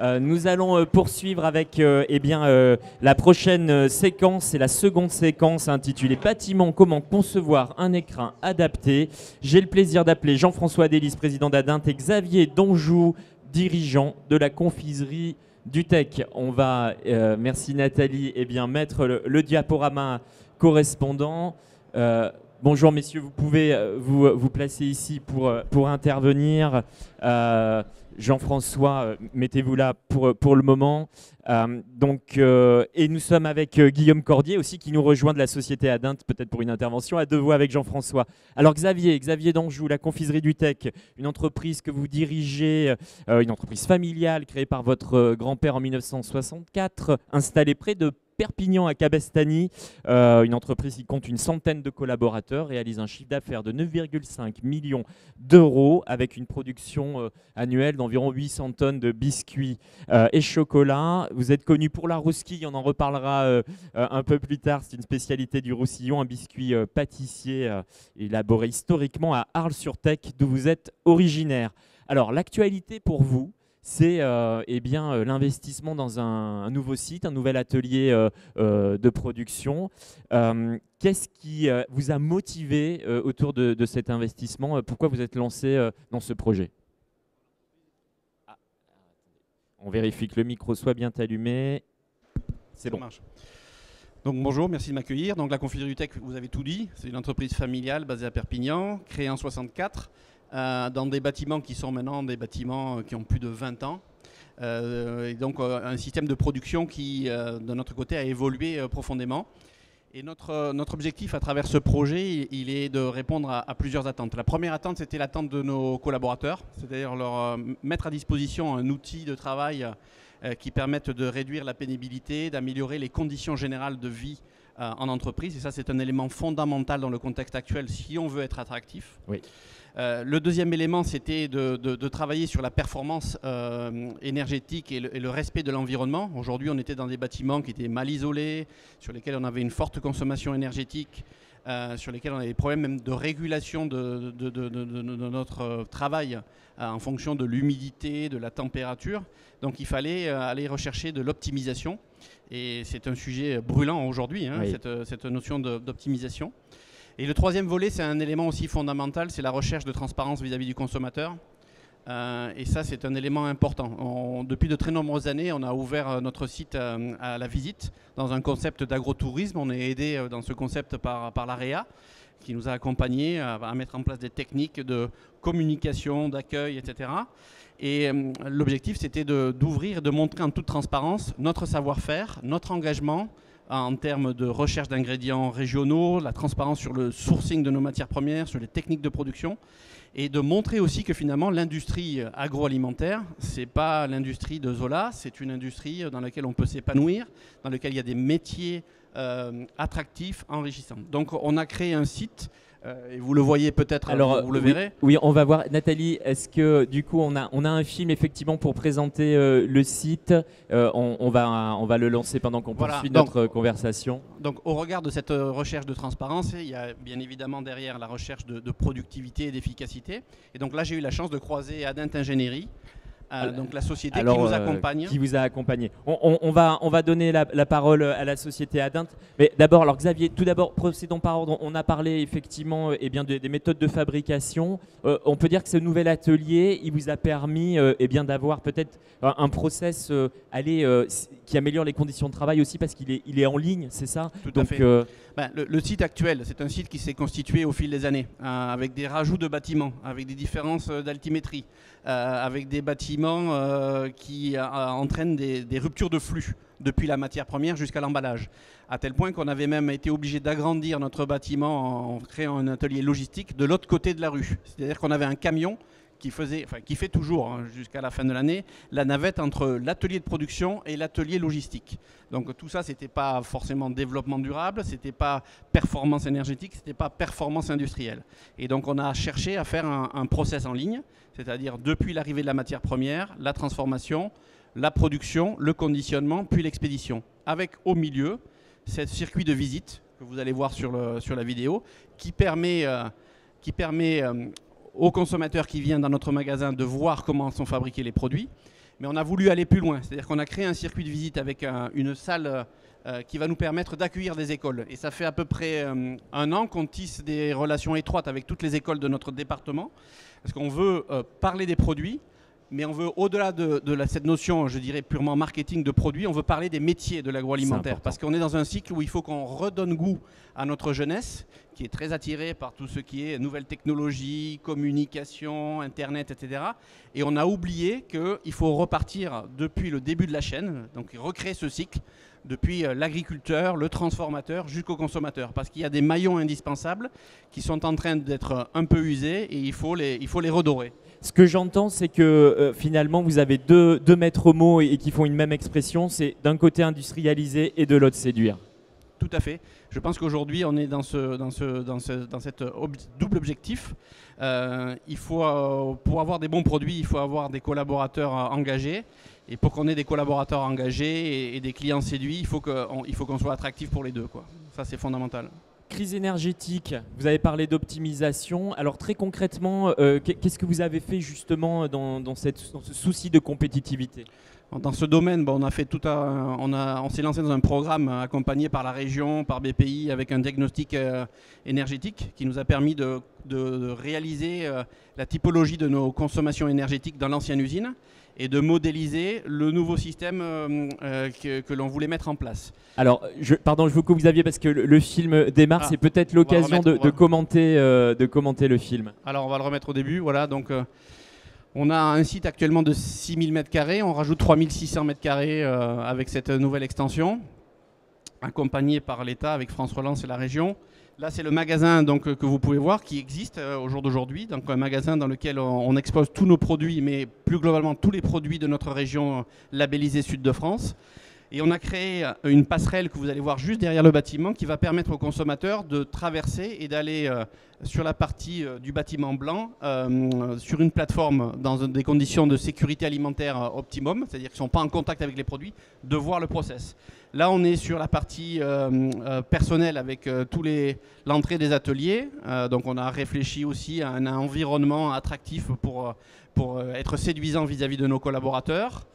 Nous allons poursuivre avec la prochaine séquence, c'est la seconde séquence intitulée Bâtiment, comment concevoir un écrin adapté. J'ai le plaisir d'appeler Jean-François Delis, président d'Adint, et Xavier Donjou, dirigeant de la confiserie du Tech. On va, merci Nathalie, mettre le diaporama correspondant. Bonjour messieurs, vous pouvez vous placer ici pour intervenir. Jean-François, mettez-vous là pour le moment. Et nous sommes avec Guillaume Cordier aussi qui nous rejoint de la société Adint, peut-être pour une intervention à deux voix avec Jean-François. Alors Xavier Danjou, la confiserie du Tech, une entreprise que vous dirigez, une entreprise familiale créée par votre grand-père en 1964, installée près de Perpignan à Cabestany, une entreprise qui compte une centaine de collaborateurs, réalise un chiffre d'affaires de 9,5 millions d'euros avec une production annuelle d'environ 800 tonnes de biscuits et chocolat. Vous êtes connu pour la rousquille, on en reparlera un peu plus tard, c'est une spécialité du Roussillon, un biscuit pâtissier élaboré historiquement à Arles-sur-Tech, d'où vous êtes originaire. Alors l'actualité pour vous, c'est l'investissement dans un nouveau site, un nouvel atelier de production. Qu'est-ce qui vous a motivé autour de cet investissement? Pourquoi vous êtes lancé dans ce projet? On vérifie que le micro soit bien allumé. C'est bon. Marche. Donc bonjour, merci de m'accueillir. Donc la confiserie du Tech, vous avez tout dit, c'est une entreprise familiale basée à Perpignan, créée en 64. Dans des bâtiments qui sont maintenant des bâtiments qui ont plus de 20 ans. Et donc un système de production qui, de notre côté, a évolué profondément. Et notre objectif à travers ce projet, il est de répondre à plusieurs attentes. La première attente, c'était l'attente de nos collaborateurs, c'est-à-dire leur mettre à disposition un outil de travail qui permette de réduire la pénibilité, d'améliorer les conditions générales de vie en entreprise. Et ça, c'est un élément fondamental dans le contexte actuel si on veut être attractif. Oui. Le deuxième élément, c'était de travailler sur la performance énergétique et le respect de l'environnement. Aujourd'hui, on était dans des bâtiments qui étaient mal isolés, sur lesquels on avait une forte consommation énergétique, sur lesquels on avait des problèmes même de régulation de notre travail en fonction de l'humidité, de la température. Donc il fallait aller rechercher de l'optimisation. Et c'est un sujet brûlant aujourd'hui, hein, oui, cette notion d'optimisation. Et le troisième volet, c'est un élément aussi fondamental, c'est la recherche de transparence vis-à-vis du consommateur. Et ça, c'est un élément important. Depuis de très nombreuses années, on a ouvert notre site à la visite dans un concept d'agrotourisme. On est aidé dans ce concept par l'AREA, qui nous a accompagnés à mettre en place des techniques de communication, d'accueil, etc. Et l'objectif, c'était d'ouvrir et de montrer en toute transparence notre savoir-faire, notre engagement en termes de recherche d'ingrédients régionaux, la transparence sur le sourcing de nos matières premières, sur les techniques de production, et de montrer aussi que finalement l'industrie agroalimentaire, ce n'est pas l'industrie de Zola, c'est une industrie dans laquelle on peut s'épanouir, dans laquelle il y a des métiers attractifs, enrichissants. Donc on a créé un site, et vous le voyez peut-être, vous le verrez. Oui, on va voir. Nathalie, est-ce que du coup on a un film effectivement pour présenter le site, on va le lancer pendant qu'on poursuit notre conversation. Donc au regard de cette recherche de transparence, il y a bien évidemment derrière la recherche de productivité et d'efficacité. Et donc là j'ai eu la chance de croiser Adint Ingénierie, donc la société qui nous accompagne. Qui vous a accompagné. On va donner la parole à la société Adint. Mais d'abord, alors Xavier, tout d'abord, procédons par ordre. On a parlé effectivement des méthodes de fabrication. On peut dire que ce nouvel atelier, il vous a permis d'avoir peut-être un process qui améliore les conditions de travail aussi parce qu'il est en ligne, c'est ça? Tout à fait. Le site actuel, c'est un site qui s'est constitué au fil des années, avec des rajouts de bâtiments, avec des différences d'altimétrie, avec des bâtiments qui entraînent des ruptures de flux depuis la matière première jusqu'à l'emballage, à tel point qu'on avait même été obligé d'agrandir notre bâtiment en créant un atelier logistique de l'autre côté de la rue. C'est-à-dire qu'on avait un camion qui fait toujours jusqu'à la fin de l'année la navette entre l'atelier de production et l'atelier logistique. Donc tout ça, c'était pas forcément développement durable, c'était pas performance énergétique, c'était pas performance industrielle. Et donc on a cherché à faire un process en ligne, c'est-à-dire depuis l'arrivée de la matière première, la transformation, la production, le conditionnement, puis l'expédition. Avec au milieu ce circuit de visite que vous allez voir sur la vidéo qui permet au consommateur qui vient dans notre magasin de voir comment sont fabriqués les produits, Mais on a voulu aller plus loin, c'est-à-dire qu'on a créé un circuit de visite avec une salle qui va nous permettre d'accueillir des écoles. Et ça fait à peu près 1 an qu'on tisse des relations étroites avec toutes les écoles de notre département, parce qu'on veut parler des produits, mais on veut, au-delà de cette notion, je dirais, purement marketing de produits, on veut parler des métiers de l'agroalimentaire. Parce qu'on est dans un cycle où il faut qu'on redonne goût à notre jeunesse, qui est très attirée par tout ce qui est nouvelles technologies, communication, Internet, etc. Et on a oublié qu'il faut repartir depuis le début de la chaîne, donc recréer ce cycle, depuis l'agriculteur, le transformateur, jusqu'au consommateur. Parce qu'il y a des maillons indispensables qui sont en train d'être un peu usés et il faut les redorer. Ce que j'entends, c'est que finalement, vous avez deux maîtres mots et qui font une même expression. C'est d'un côté industrialiser et de l'autre séduire. Tout à fait. Je pense qu'aujourd'hui, on est dans cette double objectif. Pour avoir des bons produits, il faut avoir des collaborateurs engagés. Et pour qu'on ait des collaborateurs engagés et des clients séduits, il faut qu'on soit attractif pour les deux, quoi. Ça, c'est fondamental. Crise énergétique, vous avez parlé d'optimisation. Alors très concrètement, qu'est-ce que vous avez fait justement dans ce souci de compétitivité ? Dans ce domaine, on s'est lancé dans un programme accompagné par la région, par BPI, avec un diagnostic énergétique qui nous a permis de réaliser la typologie de nos consommations énergétiques dans l'ancienne usine et de modéliser le nouveau système que l'on voulait mettre en place. Alors, je veux que vous aviez, parce que le film démarre, c'est peut-être l'occasion de commenter le film. Alors, on va le remettre au début. Voilà, donc, on a un site actuellement de 6000 m², on rajoute 3600 m² avec cette nouvelle extension, accompagnée par l'État avec France Relance et la région. Là, c'est le magasin donc, que vous pouvez voir qui existe au jour d'aujourd'hui. Donc, un magasin dans lequel on expose tous nos produits, mais plus globalement tous les produits de notre région labellisée Sud de France. Et on a créé une passerelle que vous allez voir juste derrière le bâtiment qui va permettre aux consommateurs de traverser et d'aller sur la partie du bâtiment blanc sur une plateforme dans des conditions de sécurité alimentaire optimum, c'est-à-dire qu'ils ne sont pas en contact avec les produits, de voir le process. Là, on est sur la partie personnelle avec l'entrée des ateliers. Donc, on a réfléchi aussi à un environnement attractif pour être séduisant vis-à-vis de nos collaborateurs.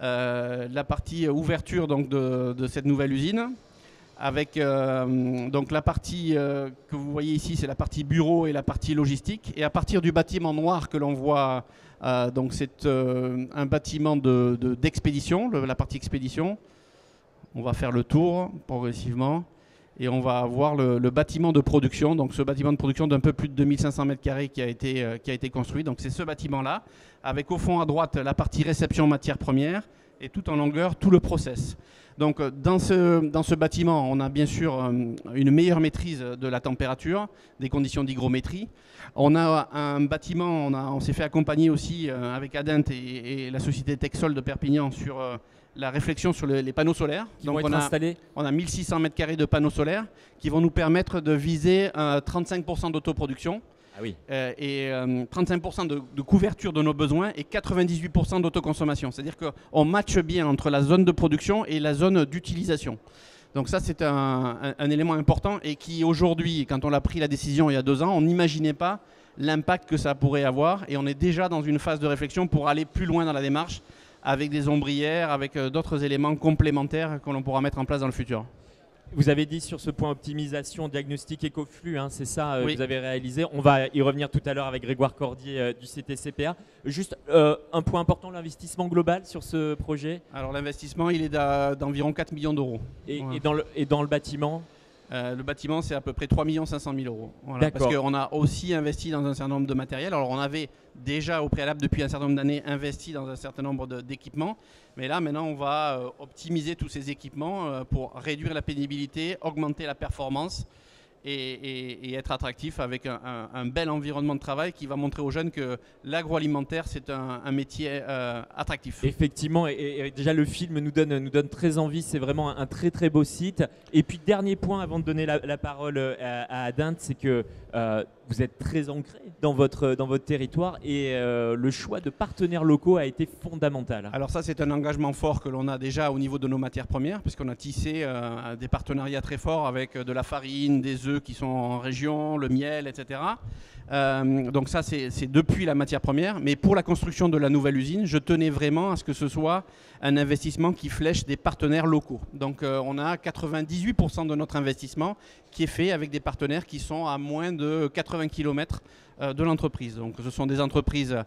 La partie ouverture donc, de cette nouvelle usine. Avec donc la partie que vous voyez ici, c'est la partie bureau et la partie logistique. Et à partir du bâtiment noir que l'on voit, donc c'est un bâtiment d'expédition, la partie expédition. On va faire le tour progressivement et on va voir le bâtiment de production. Donc ce bâtiment de production d'un peu plus de 2500 m² qui a été construit. Donc c'est ce bâtiment-là, avec au fond à droite la partie réception matières premières et tout en longueur, tout le process. Donc dans ce bâtiment, on a bien sûr une meilleure maîtrise de la température, des conditions d'hygrométrie. On a un bâtiment, on s'est fait accompagner aussi avec Adent et la société Texol de Perpignan sur la réflexion sur les panneaux solaires. Donc on a 1600 m² de panneaux solaires qui vont nous permettre de viser 35% d'autoproduction. Ah oui. Et 35% de couverture de nos besoins et 98% d'autoconsommation. C'est-à-dire qu'on matche bien entre la zone de production et la zone d'utilisation. Donc ça, c'est un élément important et qui aujourd'hui, quand on a pris la décision il y a 2 ans, on n'imaginait pas l'impact que ça pourrait avoir. Et on est déjà dans une phase de réflexion pour aller plus loin dans la démarche avec des ombrières, avec d'autres éléments complémentaires que l'on pourra mettre en place dans le futur. Vous avez dit sur ce point optimisation, diagnostic écoflux, hein, c'est ça oui. Que vous avez réalisé. On va y revenir tout à l'heure avec Grégoire Cordier du CTCPA. Juste un point important, l'investissement global sur ce projet. Alors l'investissement, il est d'environ 4 millions d'euros. Et, voilà. et dans le bâtiment le bâtiment, c'est à peu près 3 500 000 euros. Voilà, D'accord. parce qu'on a aussi investi dans un certain nombre de matériel. Alors, on avait déjà au préalable, depuis un certain nombre d'années, investi dans un certain nombre d'équipements. Mais là, maintenant, on va optimiser tous ces équipements pour réduire la pénibilité, augmenter la performance et être attractif avec un bel environnement de travail qui va montrer aux jeunes que l'agroalimentaire, c'est un métier attractif. Effectivement, et déjà le film nous donne très envie, c'est vraiment un très très beau site. Et puis dernier point avant de donner la parole à Adent, c'est que vous êtes très ancré dans votre territoire et le choix de partenaires locaux a été fondamental. Alors ça, c'est un engagement fort que l'on a déjà au niveau de nos matières premières, puisqu'on a tissé des partenariats très forts avec de la farine, des œufs qui sont en région, le miel, etc. Donc ça, c'est depuis la matière première. Mais pour la construction de la nouvelle usine, je tenais vraiment à ce que ce soit un investissement qui flèche des partenaires locaux. Donc on a 98% de notre investissement qui est fait avec des partenaires qui sont à moins de 80 km de l'entreprise. Donc ce sont des entreprises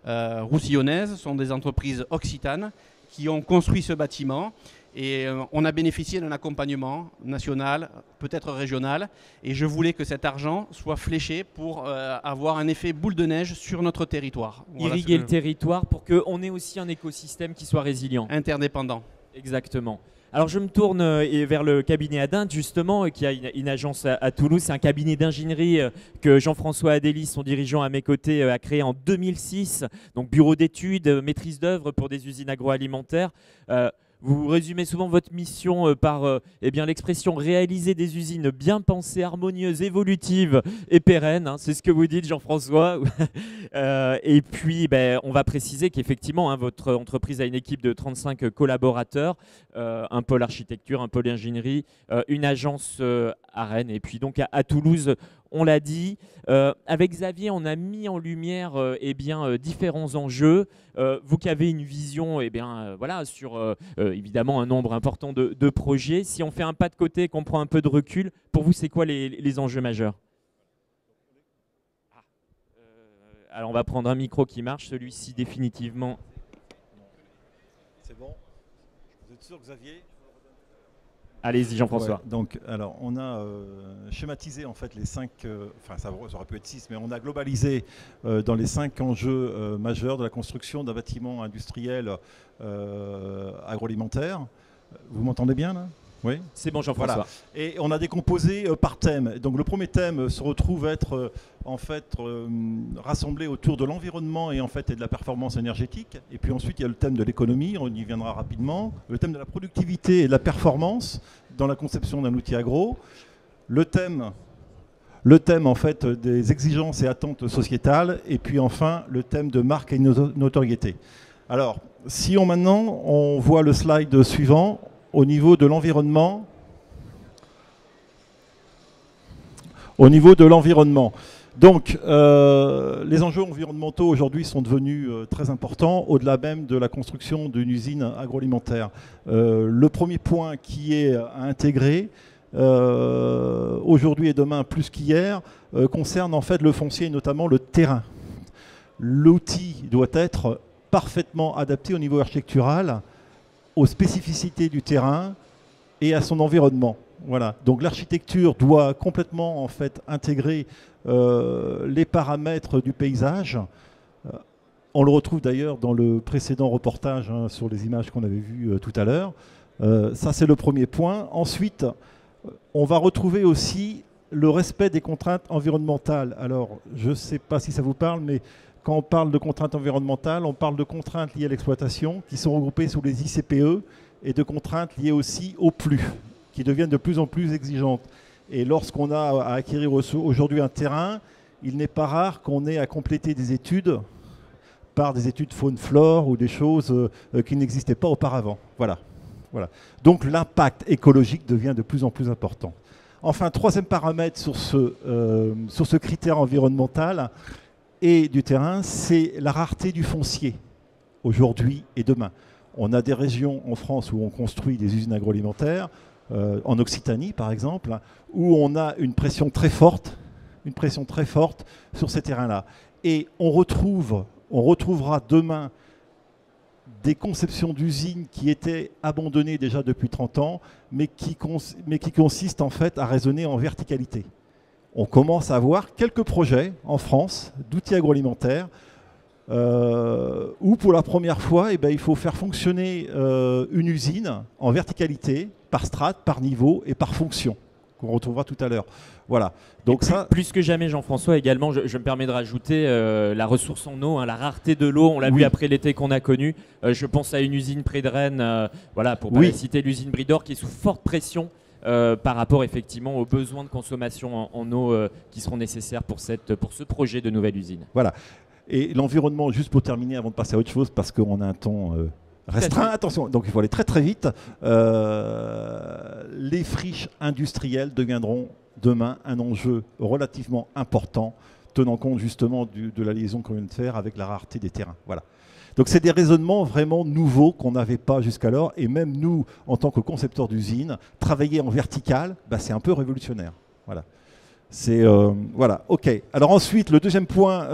roussillonnaises, ce sont des entreprises occitanes qui ont construit ce bâtiment. Et on a bénéficié d'un accompagnement national, peut-être régional. Et je voulais que cet argent soit fléché pour avoir un effet boule de neige sur notre territoire. Voilà, irriguer le territoire pour qu'on ait aussi un écosystème qui soit résilient. Interdépendant. Exactement. Alors je me tourne vers le cabinet Adint, justement, qui a une agence à Toulouse. C'est un cabinet d'ingénierie que Jean-François Adélis, son dirigeant à mes côtés, a créé en 2006. Donc bureau d'études, maîtrise d'œuvre pour des usines agroalimentaires. Vous résumez souvent votre mission par eh bien, l'expression réaliser des usines bien pensées, harmonieuses, évolutives et pérennes. Hein, c'est ce que vous dites, Jean-François. Et puis, on va préciser qu'effectivement, votre entreprise a une équipe de 35 collaborateurs, un pôle architecture, un pôle ingénierie, une agence à Rennes et puis donc à Toulouse. On l'a dit, avec Xavier, on a mis en lumière différents enjeux. Vous qui avez une vision voilà, sur évidemment un nombre important de projets, si on fait un pas de côté, qu'on prend un peu de recul, pour vous, c'est quoi les enjeux majeurs? Alors on va prendre un micro qui marche, celui-ci définitivement. C'est bon? Vous êtes sûr, Xavier? Allez-y, Jean-François. Ouais, donc, alors, on a schématisé en fait les 5, enfin ça aurait pu être 6, mais on a globalisé dans les 5 enjeux majeurs de la construction d'un bâtiment industriel agroalimentaire. Vous m'entendez bien là? Oui. C'est bon, Jean-François. Voilà. Et on a décomposé par thème. Donc le premier thème se retrouve être en fait rassemblé autour de l'environnement et en fait et de la performance énergétique. Et puis ensuite il y a le thème de l'économie, on y viendra rapidement. Le thème de la productivité et de la performance dans la conception d'un outil agro. Le thème en fait des exigences et attentes sociétales. Et puis enfin le thème de marque et notoriété. Alors si maintenant on voit le slide suivant. Au niveau de l'environnement, donc les enjeux environnementaux aujourd'hui sont devenus très importants, au-delà même de la construction d'une usine agroalimentaire. Le premier point qui est à intégrer aujourd'hui et demain plus qu'hier concerne en fait le foncier et notamment le terrain. L'outil doit être parfaitement adapté au niveau architectural, aux spécificités du terrain et à son environnement. Voilà. Donc l'architecture doit complètement en fait intégrer les paramètres du paysage. On le retrouve d'ailleurs dans le précédent reportage sur les images qu'on avait vues tout à l'heure. Ça c'est le premier point. Ensuite, on va retrouver aussi le respect des contraintes environnementales. Alors, je ne sais pas si ça vous parle, mais quand on parle de contraintes environnementales, on parle de contraintes liées à l'exploitation qui sont regroupées sous les ICPE et de contraintes liées aussi au flux qui deviennent de plus en plus exigeantes. Et lorsqu'on a à acquérir aujourd'hui un terrain, il n'est pas rare qu'on ait à compléter des études par des études faune-flore ou des choses qui n'existaient pas auparavant. Voilà. Donc l'impact écologique devient de plus en plus important. Enfin, troisième paramètre sur ce critère environnemental et du terrain, c'est la rareté du foncier, aujourd'hui et demain. On a des régions en France où on construit des usines agroalimentaires, en Occitanie par exemple, où on a une pression très forte sur ces terrains-là. Et on retrouvera demain des conceptions d'usines qui étaient abandonnées déjà depuis 30 ans, mais qui consistent en fait à raisonner en verticalité. On commence à avoir quelques projets en France d'outils agroalimentaires où pour la première fois, il faut faire fonctionner une usine en verticalité, par strate, par niveau et par fonction, qu'on retrouvera tout à l'heure. Voilà. Donc plus que jamais, Jean-François, également, je me permets de rajouter la ressource en eau, la rareté de l'eau, on l'a vu après l'été qu'on a connu. Je pense à une usine près de Rennes, voilà, pour ne pas citer l'usine Bridor, qui est sous forte pression par rapport effectivement aux besoins de consommation en eau qui seront nécessaires pour ce projet de nouvelle usine. Voilà. Et l'environnement, juste pour terminer avant de passer à autre chose, parce qu'on a un temps restreint, attention, donc il faut aller très très vite, les friches industrielles deviendront demain un enjeu relativement important, tenant compte justement de la liaison qu'on vient de faire avec la rareté des terrains. Voilà. Donc c'est des raisonnements vraiment nouveaux qu'on n'avait pas jusqu'alors, et même nous, en tant que concepteurs d'usines, travailler en vertical, c'est un peu révolutionnaire. Voilà. C'est voilà, ok. Alors ensuite, le deuxième point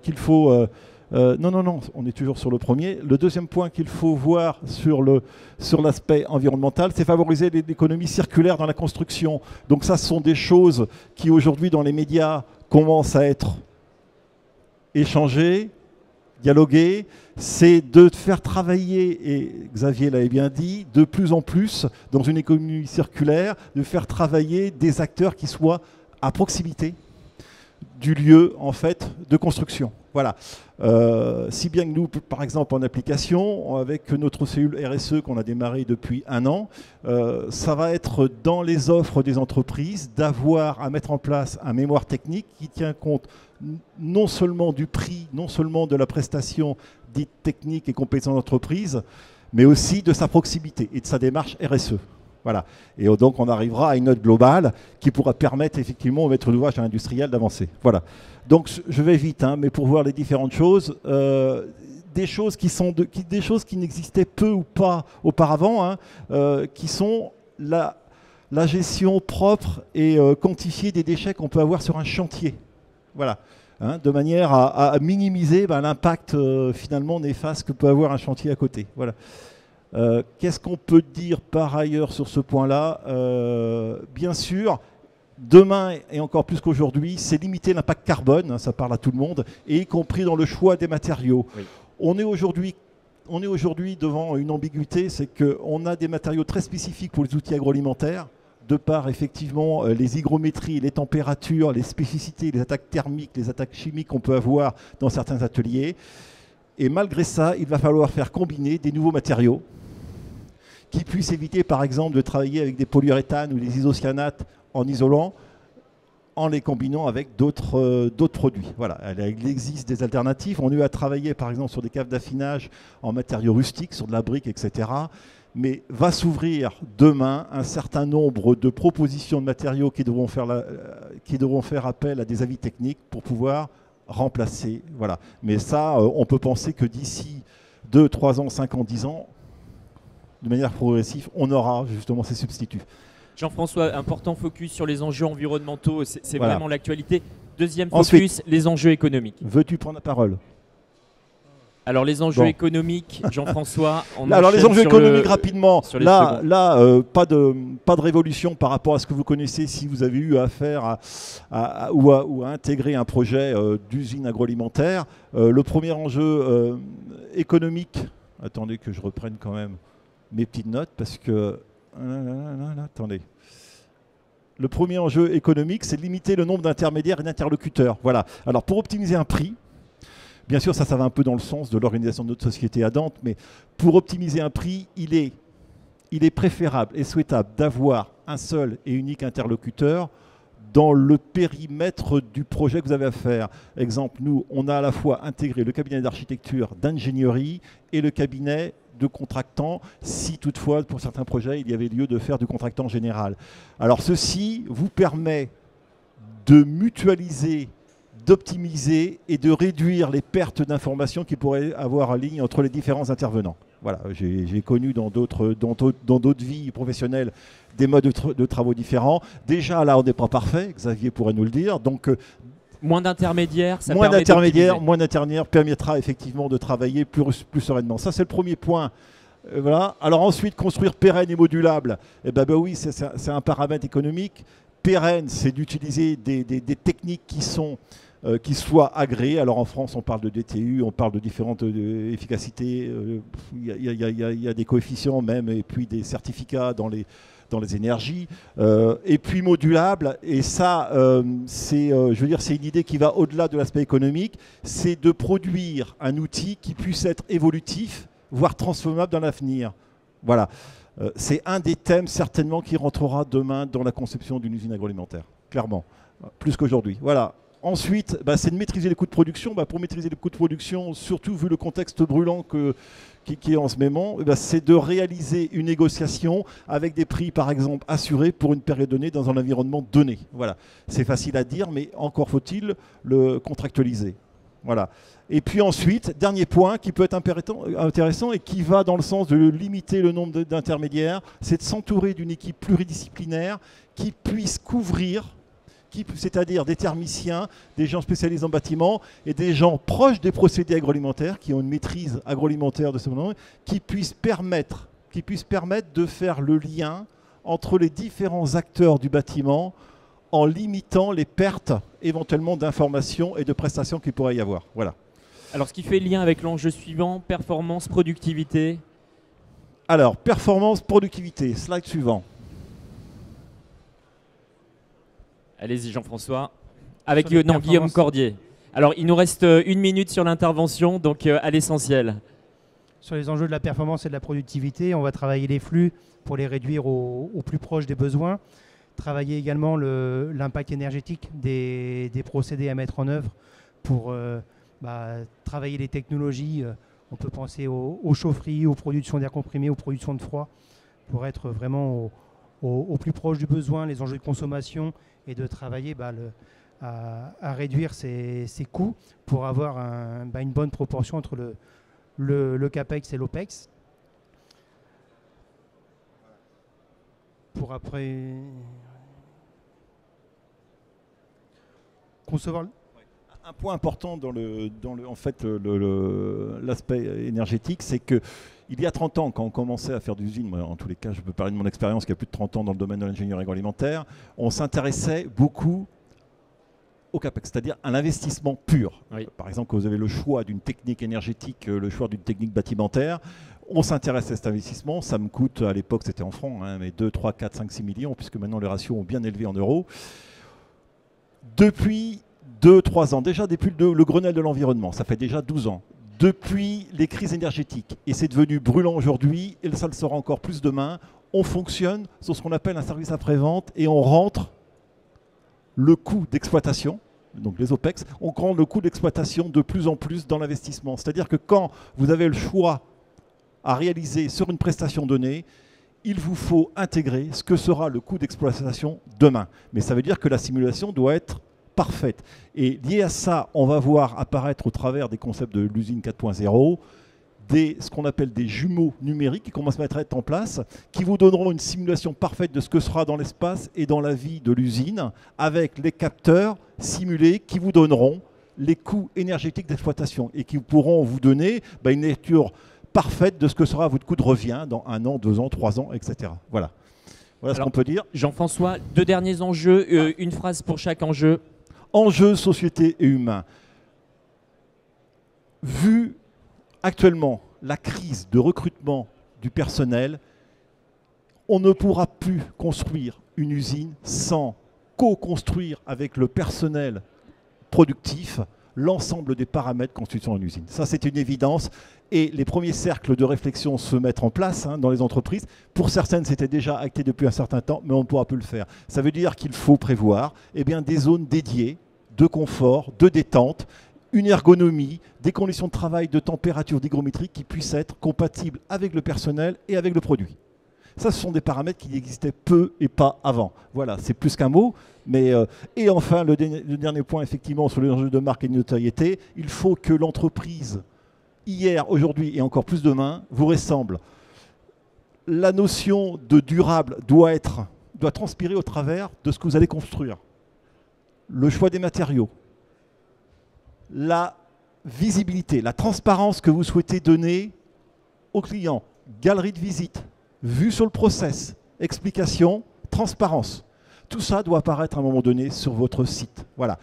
qu'il faut... non, on est toujours sur le premier. Le deuxième point qu'il faut voir sur l'aspect environnemental, c'est favoriser l'économie circulaire dans la construction. Donc ça, ce sont des choses qui aujourd'hui dans les médias commencent à être échangées, dialoguer, c'est de faire travailler, et Xavier l'avait bien dit, de plus en plus dans une économie circulaire, de faire travailler des acteurs qui soient à proximité du lieu en fait de construction. Voilà. Si bien que nous, par exemple en application, avec notre cellule RSE qu'on a démarré depuis 1 an, ça va être dans les offres des entreprises d'avoir à mettre en place un mémoire technique qui tient compte non seulement du prix, non seulement de la prestation dite technique et compétence d'entreprise, mais aussi de sa proximité et de sa démarche RSE. Voilà. Et donc on arrivera à une note globale qui pourra permettre effectivement au maître d'ouvrage et à l'industriel d'avancer. Voilà. Donc je vais vite, mais pour voir les différentes choses, des choses qui n'existaient peu ou pas auparavant, qui sont la gestion propre et quantifiée des déchets qu'on peut avoir sur un chantier. Voilà. De manière à minimiser l'impact finalement néfaste que peut avoir un chantier à côté. Voilà. Qu'est-ce qu'on peut dire par ailleurs sur ce point-là? Bien sûr, demain et encore plus qu'aujourd'hui, c'est limiter l'impact carbone, ça parle à tout le monde, et y compris dans le choix des matériaux. Oui. On est aujourd'hui devant une ambiguïté, c'est qu'on a des matériaux très spécifiques pour les outils agroalimentaires, de par effectivement les hygrométries, les températures, les spécificités, les attaques thermiques, les attaques chimiques qu'on peut avoir dans certains ateliers. Et malgré ça, il va falloir faire combiner des nouveaux matériaux qui puissent éviter par exemple de travailler avec des polyuréthanes ou des isocyanates en isolant, en les combinant avec d'autres produits. Voilà, il existe des alternatives. On a eu à travailler par exemple sur des caves d'affinage en matériaux rustiques, sur de la brique, etc. Mais va s'ouvrir demain un certain nombre de propositions de matériaux qui devront faire appel à des avis techniques pour pouvoir remplacer. Voilà. Mais ça, on peut penser que d'ici 2, 3 ans, 5 ans, 10 ans, de manière progressive, on aura justement ces substituts. Jean-François, important focus sur les enjeux environnementaux, c'est voilà. Vraiment l'actualité. Deuxième focus, ensuite, les enjeux économiques. Veux-tu prendre la parole? Alors les enjeux économiques, Jean-François. Alors les enjeux économiques rapidement. Là, pas de révolution par rapport à ce que vous connaissez si vous avez eu affaire ou à intégrer un projet d'usine agroalimentaire. Le premier enjeu économique. Attendez que je reprenne quand même mes petites notes parce que. Attendez. Le premier enjeu économique, c'est de limiter le nombre d'intermédiaires et d'interlocuteurs. Voilà. Alors pour optimiser un prix. Bien sûr, ça va un peu dans le sens de l'organisation de notre société à Dante, mais pour optimiser un prix, il est préférable et souhaitable d'avoir un seul et unique interlocuteur dans le périmètre du projet que vous avez à faire. Exemple, nous, on a à la fois intégré le cabinet d'architecture, d'ingénierie et le cabinet de contractant, si toutefois, pour certains projets, il y avait lieu de faire du contractant général. Alors, ceci vous permet de mutualiser, d'optimiser et de réduire les pertes d'informations qu'il pourrait avoir en ligne entre les différents intervenants. Voilà, j'ai connu dans d'autres vies professionnelles des modes de travaux différents. Déjà, là, on n'est pas parfait, Xavier pourrait nous le dire. Donc, moins d'intermédiaires, ça moins d'intermédiaires permettra effectivement de travailler plus sereinement. Ça, c'est le premier point. Voilà. Alors ensuite, construire pérenne et modulable. Eh ben oui, c'est un paramètre économique. Pérenne, c'est d'utiliser des techniques qui soient agréées. Alors en France, on parle de DTU, on parle de différentes efficacités. Il y a des coefficients même, et puis des certificats dans les énergies. Et puis modulable, et ça, c'est une idée qui va au-delà de l'aspect économique, c'est de produire un outil qui puisse être évolutif, voire transformable dans l'avenir. Voilà. C'est un des thèmes certainement qui rentrera demain dans la conception d'une usine agroalimentaire, clairement, plus qu'aujourd'hui. Voilà. Ensuite, c'est de maîtriser les coûts de production. Pour maîtriser les coûts de production, surtout vu le contexte brûlant qui est en ce moment, c'est de réaliser une négociation avec des prix, par exemple, assurés pour une période donnée dans un environnement donné. Voilà. C'est facile à dire, mais encore faut-il le contractualiser. Voilà. Et puis ensuite, dernier point qui peut être intéressant et qui va dans le sens de limiter le nombre d'intermédiaires, c'est de s'entourer d'une équipe pluridisciplinaire qui puisse couvrir, c'est-à-dire des thermiciens, des gens spécialisés en bâtiment et des gens proches des procédés agroalimentaires qui ont une maîtrise agroalimentaire de ce moment, qui puissent permettre de faire le lien entre les différents acteurs du bâtiment en limitant les pertes éventuellement d'informations et de prestations qu'il pourrait y avoir. Voilà. Alors, ce qui fait lien avec l'enjeu suivant, performance, productivité. Alors, performance, productivité, slide suivant. Allez-y, Jean-François. Avec Guillaume Cordier. Alors, il nous reste 1 minute sur l'intervention, donc à l'essentiel. Sur les enjeux de la performance et de la productivité, on va travailler les flux pour les réduire au plus proche des besoins. Travailler également l'impact énergétique des procédés à mettre en œuvre pour travailler les technologies. On peut penser aux chaufferies, aux productions d'air comprimé, aux productions de froid, pour être vraiment au plus proche du besoin, les enjeux de consommation, et de travailler à réduire ces coûts pour avoir une bonne proportion entre le CAPEX et l'OPEX. Pour après concevoir... Un point important dans l'aspect énergétique, c'est que il y a 30 ans, quand on commençait à faire d'usines, en tous les cas, je peux parler de mon expérience qui a plus de 30 ans dans le domaine de l'ingénierie agroalimentaire, on s'intéressait beaucoup au CAPEX, c'est-à-dire à l'investissement pur. Oui. Par exemple, quand vous avez le choix d'une technique énergétique, le choix d'une technique bâtimentaire, on s'intéresse à cet investissement. Ça me coûte, à l'époque, c'était en francs, mais 2, 3, 4, 5, 6 millions, puisque maintenant les ratios ont bien élevé en euros. Depuis 2-3 ans, déjà depuis le Grenelle de l'environnement, ça fait déjà 12 ans, depuis les crises énergétiques, et c'est devenu brûlant aujourd'hui, et ça le sera encore plus demain, on fonctionne sur ce qu'on appelle un service après-vente, et on rentre le coût d'exploitation, donc les OPEX, on rentre le coût d'exploitation de plus en plus dans l'investissement. C'est-à-dire que quand vous avez le choix à réaliser sur une prestation donnée, il vous faut intégrer ce que sera le coût d'exploitation demain. Mais ça veut dire que la simulation doit être parfaite. Et lié à ça, on va voir apparaître au travers des concepts de l'usine 4.0 ce qu'on appelle des jumeaux numériques qui commencent à être en place, qui vous donneront une simulation parfaite de ce que sera dans l'espace et dans la vie de l'usine, avec les capteurs simulés qui vous donneront les coûts énergétiques d'exploitation et qui pourront vous donner une lecture parfaite de ce que sera votre coût de revient dans 1 an, 2 ans, 3 ans, etc. Voilà. Voilà ce qu'on peut dire. Jean-François, 2 derniers enjeux, une phrase pour chaque enjeu. Enjeux, société et humain. Vu actuellement la crise de recrutement du personnel, on ne pourra plus construire une usine sans co-construire avec le personnel productif l'ensemble des paramètres constituant une usine. Ça, c'est une évidence. Et les premiers cercles de réflexion se mettent en place dans les entreprises. Pour certaines, c'était déjà acté depuis un certain temps, mais on ne pourra plus le faire. Ça veut dire qu'il faut prévoir des zones dédiées de confort, de détente, une ergonomie, des conditions de travail, de température, d'hygrométrie qui puissent être compatibles avec le personnel et avec le produit. Ça, ce sont des paramètres qui existaient peu et pas avant. Voilà, c'est plus qu'un mot. Et enfin, le dernier point, effectivement, sur les enjeux de marque et de notoriété, il faut que l'entreprise, hier, aujourd'hui et encore plus demain, vous ressemble. La notion de durable doit transpirer au travers de ce que vous allez construire. Le choix des matériaux, la visibilité, la transparence que vous souhaitez donner aux clients, galerie de visite, vue sur le process, explication, transparence. Tout ça doit apparaître à un moment donné sur votre site. Voilà.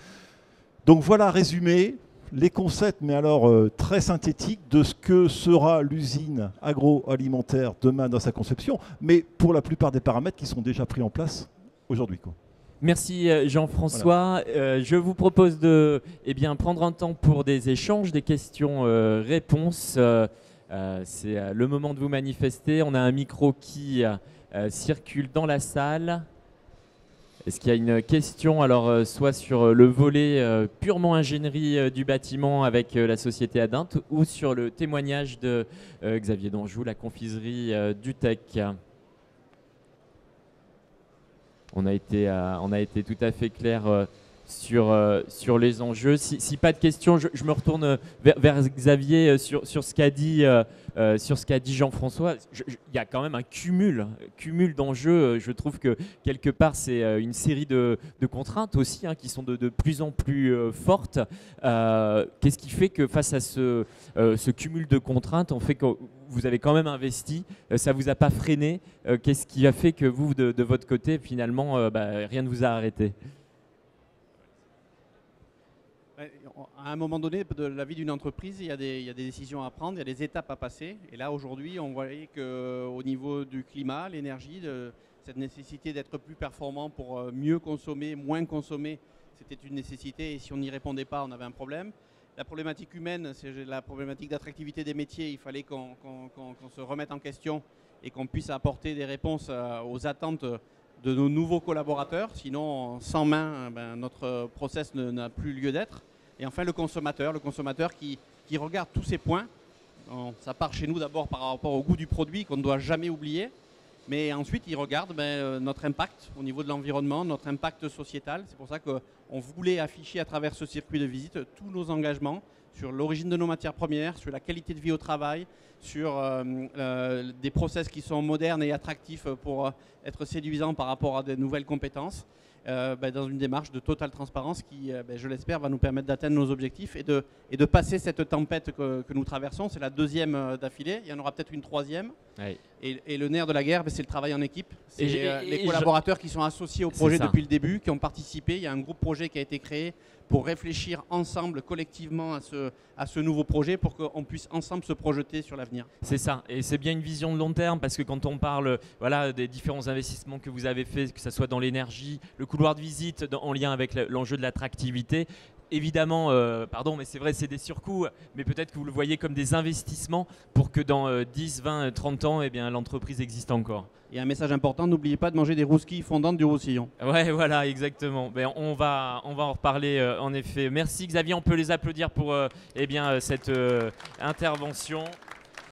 Donc voilà, résumé, les concepts, mais alors très synthétiques, de ce que sera l'usine agroalimentaire demain dans sa conception, mais pour la plupart des paramètres qui sont déjà pris en place aujourd'hui. Merci Jean-François. Voilà. Je vous propose de prendre un temps pour des échanges, des questions-réponses. C'est le moment de vous manifester. On a un micro qui circule dans la salle. Est-ce qu'il y a une question, alors soit sur le volet purement ingénierie du bâtiment avec la société Adint, ou sur le témoignage de Xavier Danjou, la confiserie du Tech. On a été tout à fait clair sur les enjeux. Si pas de questions, je me retourne vers Xavier sur ce qu'a dit Jean-François. Il y a quand même un cumul d'enjeux. Je trouve que quelque part, c'est une série de contraintes aussi qui sont de plus en plus fortes. Qu'est-ce qui fait que face à ce cumul de contraintes, on fait que vous avez quand même investi, ça ne vous a pas freiné? Qu'est-ce qui a fait que vous, de votre côté, finalement, rien ne vous a arrêté? À un moment donné de la vie d'une entreprise, il y a des décisions à prendre, il y a des étapes à passer. Et là, aujourd'hui, on voyait qu'au niveau du climat, l'énergie, cette nécessité d'être plus performant pour mieux consommer, moins consommer, c'était une nécessité. Et si on n'y répondait pas, on avait un problème. La problématique humaine, c'est la problématique d'attractivité des métiers. Il fallait qu'on se remette en question et qu'on puisse apporter des réponses aux attentes de nos nouveaux collaborateurs. Sinon, sans main, notre process n'a plus lieu d'être. Et enfin, le consommateur qui regarde tous ces points. Ça part chez nous d'abord par rapport au goût du produit qu'on ne doit jamais oublier. Mais ensuite, il regarde notre impact au niveau de l'environnement, notre impact sociétal. C'est pour ça qu'on voulait afficher à travers ce circuit de visite tous nos engagements sur l'origine de nos matières premières, sur la qualité de vie au travail, sur des process qui sont modernes et attractifs pour être séduisants par rapport à de nouvelles compétences, dans une démarche de totale transparence qui, je l'espère, va nous permettre d'atteindre nos objectifs et de passer cette tempête que nous traversons. C'est la deuxième d'affilée, il y en aura peut-être une troisième. Oui. Et le nerf de la guerre, c'est le travail en équipe. C'est les collaborateurs qui sont associés au projet depuis le début, qui ont participé. Il y a un groupe projet qui a été créé pour réfléchir ensemble, collectivement, à ce nouveau projet pour qu'on puisse ensemble se projeter sur l'avenir. C'est ça, et c'est bien une vision de long terme parce que quand on parle des différents investissements que vous avez faits, que ce soit dans l'énergie, le couloir de visite en lien avec l'enjeu de l'attractivité, évidemment, pardon, mais c'est vrai, c'est des surcoûts, mais peut-être que vous le voyez comme des investissements pour que dans 10, 20, 30 ans, l'entreprise existe encore. Et un message important, n'oubliez pas de manger des rousquilles fondantes du Roussillon. Ouais, voilà, exactement. On va en reparler en effet. Merci Xavier, on peut les applaudir pour cette intervention.